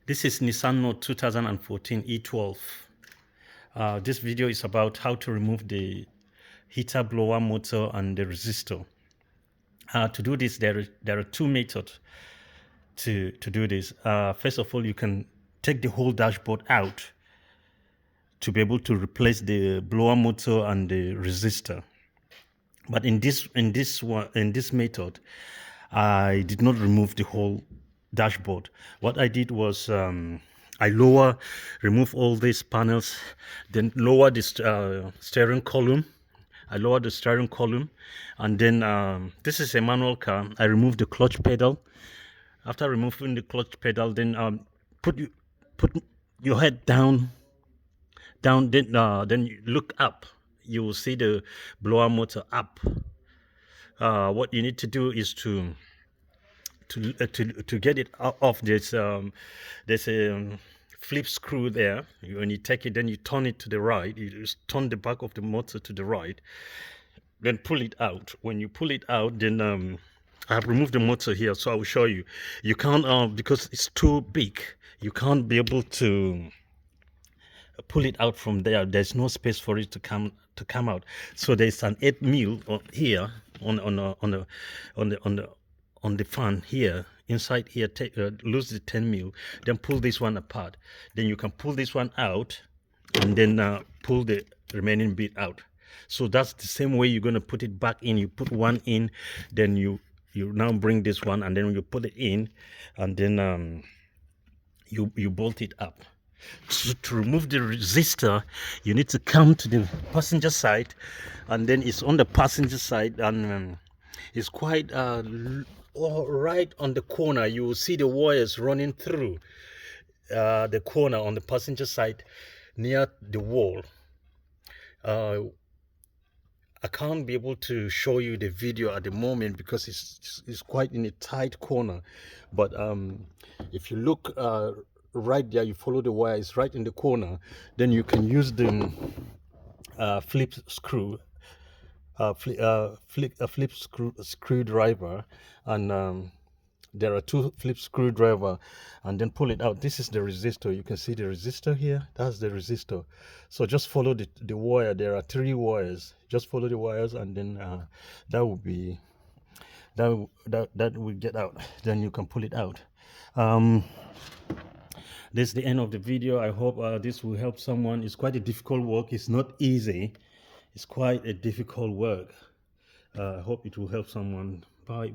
This is Nissan Note 2014 E12. This video is about how to remove the heater blower motor and the resistor. To do this, there are two methods to do this. First of all, you can take the whole dashboard out to be able to replace the blower motor and the resistor. But in this method, I did not remove the whole dashboard. What I did was I remove all these panels, then lower the steering column. I lowered the steering column, and then this is a manual car. I removed the clutch pedal. After removing the clutch pedal, then put your head down, then you look up. You will see the blower motor up. What you need to do is to get it off. There's a flip screw there. When you take it, then you turn it to the right. You just turn the back of the motor to the right, then pull it out. When you pull it out, then I have removed the motor here, so I will show you. You can't because it's too big. You can't be able to pull it out from there. There's no space for it to come out. So there's an 8mm here on the fan here. Inside here, lose the 10mm, then pull this one apart. Then you can pull this one out, and then pull the remaining bit out. So that's the same way you're going to put it back in. You put one in, then you now bring this one, and then you put it in, and then you bolt it up. So to remove the resistor, you need to come to the passenger side, and then it's on the passenger side, and it's quite right on the corner. You will see the wires running through the corner on the passenger side near the wall. I can't be able to show you the video at the moment because it's quite in a tight corner, but if you look right there, you follow the wire, it's right in the corner, then you can use the flip screw, flip screwdriver, and there are two flip screwdriver, and then pull it out. This is the resistor. You can see the resistor here. That's the resistor. So just follow the wire. There are 3 wires. Just follow the wires, and then that will get out. Then you can pull it out. This is the end of the video. I hope this will help someone. It's quite a difficult work. It's not easy. It's quite a difficult work. I hope it will help someone. Bye.